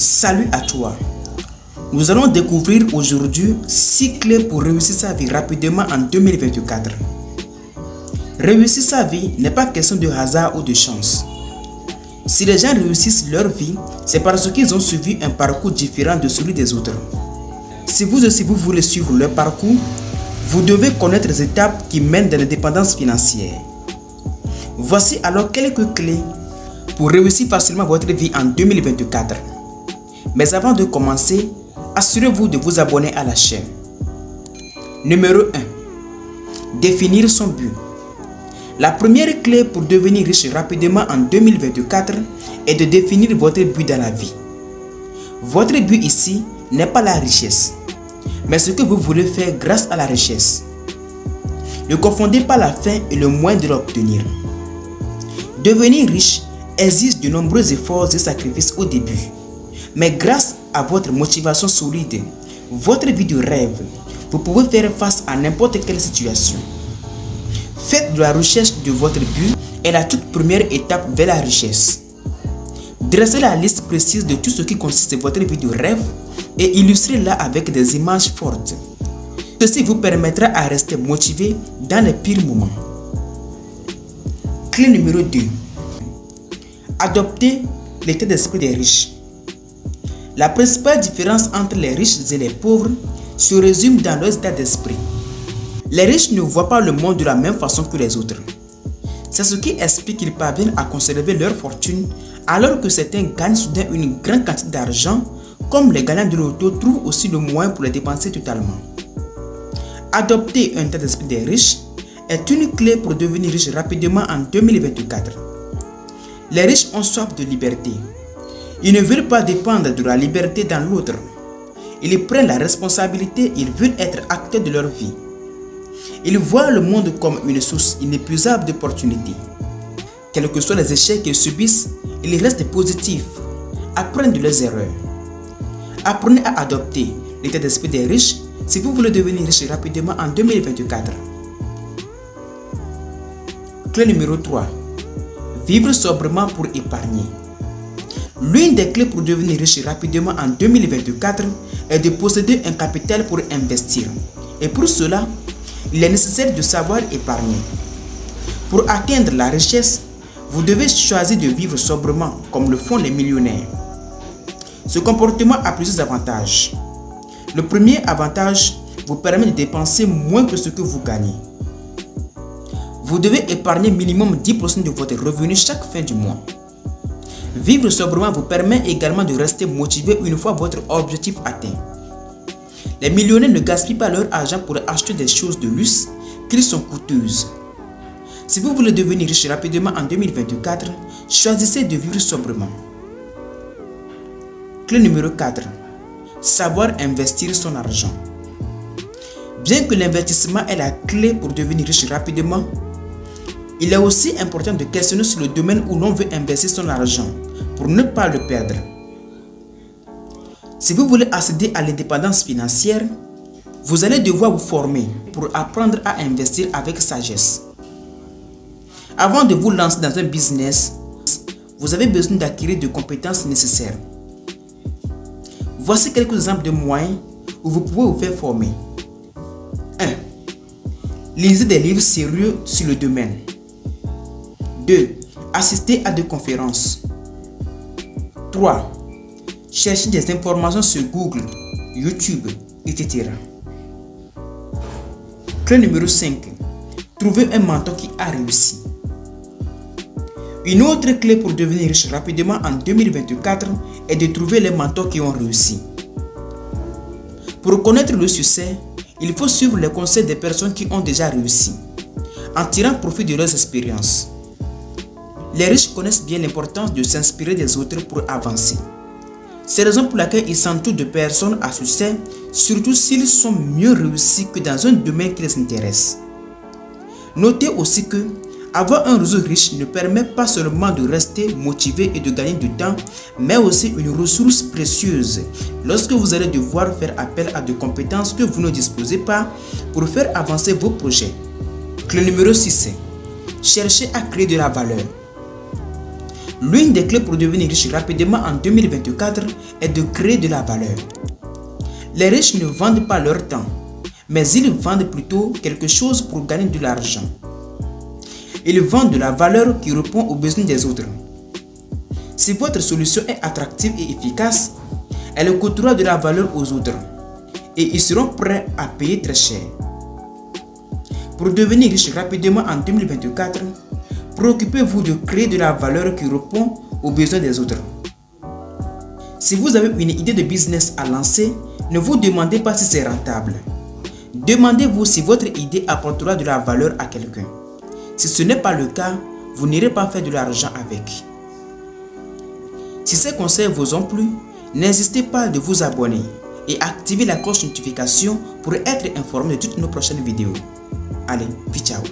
Salut à toi. Nous allons découvrir aujourd'hui 6 clés pour réussir sa vie rapidement en 2024. Réussir sa vie n'est pas question de hasard ou de chance. Si les gens réussissent leur vie, c'est parce qu'ils ont suivi un parcours différent de celui des autres. Si vous aussi vous voulez suivre leur parcours, vous devez connaître les étapes qui mènent à l'indépendance financière. Voici alors quelques clés pour réussir facilement votre vie en 2024. Mais avant de commencer, assurez-vous de vous abonner à la chaîne. Numéro 1. Définir son but. La première clé pour devenir riche rapidement en 2024 est de définir votre but dans la vie. Votre but ici n'est pas la richesse, mais ce que vous voulez faire grâce à la richesse. Ne confondez pas la fin et le moyen de l'obtenir. Devenir riche exige de nombreux efforts et sacrifices au début. Mais grâce à votre motivation solide, votre vie de rêve, vous pouvez faire face à n'importe quelle situation. Faites de la recherche de votre but est la toute première étape vers la richesse. Dressez la liste précise de tout ce qui consiste de votre vie de rêve et illustrez-la avec des images fortes. Ceci vous permettra à rester motivé dans les pires moments. Clé numéro 2. Adoptez l'état d'esprit des riches. La principale différence entre les riches et les pauvres se résume dans leur état d'esprit. Les riches ne voient pas le monde de la même façon que les autres. C'est ce qui explique qu'ils parviennent à conserver leur fortune alors que certains gagnent soudain une grande quantité d'argent, comme les gagnants de l'auto trouvent aussi le moyen pour les dépenser totalement. Adopter un état d'esprit des riches est une clé pour devenir riche rapidement en 2024. Les riches ont soif de liberté. Ils ne veulent pas dépendre de la liberté dans l'autre. Ils prennent la responsabilité, ils veulent être acteurs de leur vie. Ils voient le monde comme une source inépuisable d'opportunités. Quels que soient les échecs qu'ils subissent, ils restent positifs, apprennent de leurs erreurs. Apprenez à adopter l'état d'esprit des riches si vous voulez devenir riche rapidement en 2024. Clé numéro 3. Vivre sobrement pour épargner. L'une des clés pour devenir riche rapidement en 2024 est de posséder un capital pour investir. Et pour cela, il est nécessaire de savoir épargner. Pour atteindre la richesse, vous devez choisir de vivre sobrement comme le font les millionnaires. Ce comportement a plusieurs avantages. Le premier avantage vous permet de dépenser moins que ce que vous gagnez. Vous devez épargner minimum 10% de votre revenu chaque fin du mois. Vivre sobrement vous permet également de rester motivé une fois votre objectif atteint. Les millionnaires ne gaspillent pas leur argent pour acheter des choses de luxe qui sont coûteuses. Si vous voulez devenir riche rapidement en 2024, choisissez de vivre sobrement. Clé numéro 4. Savoir investir son argent. Bien que l'investissement est la clé pour devenir riche rapidement, il est aussi important de questionner sur le domaine où l'on veut investir son argent pour ne pas le perdre. Si vous voulez accéder à l'indépendance financière, vous allez devoir vous former pour apprendre à investir avec sagesse. Avant de vous lancer dans un business, vous avez besoin d'acquérir des compétences nécessaires. Voici quelques exemples de moyens où vous pouvez vous faire former. 1. Lisez des livres sérieux sur le domaine. 2. Assister à des conférences. 3. Cherchez des informations sur Google, YouTube, etc. Clé numéro 5. Trouvez un mentor qui a réussi. Une autre clé pour devenir riche rapidement en 2024 est de trouver les mentors qui ont réussi. Pour connaître le succès, il faut suivre les conseils des personnes qui ont déjà réussi, en tirant profit de leurs expériences. Les riches connaissent bien l'importance de s'inspirer des autres pour avancer. C'est la raison pour laquelle ils s'entourent de personnes à succès, surtout s'ils sont mieux réussis que dans un domaine qui les intéresse. Notez aussi que avoir un réseau riche ne permet pas seulement de rester motivé et de gagner du temps, mais aussi une ressource précieuse lorsque vous allez devoir faire appel à des compétences que vous ne disposez pas pour faire avancer vos projets. Clé numéro 6. Cherchez à créer de la valeur. L'une des clés pour devenir riche rapidement en 2024 est de créer de la valeur. Les riches ne vendent pas leur temps, mais ils vendent plutôt quelque chose pour gagner de l'argent. Ils vendent de la valeur qui répond aux besoins des autres. Si votre solution est attractive et efficace, elle coûtera de la valeur aux autres et ils seront prêts à payer très cher. Pour devenir riche rapidement en 2024, préoccupez-vous de créer de la valeur qui répond aux besoins des autres. Si vous avez une idée de business à lancer, ne vous demandez pas si c'est rentable. Demandez-vous si votre idée apportera de la valeur à quelqu'un. Si ce n'est pas le cas, vous n'irez pas faire de l'argent avec. Si ces conseils vous ont plu, n'hésitez pas de vous abonner et activer la cloche de notification pour être informé de toutes nos prochaines vidéos. Allez, ciao!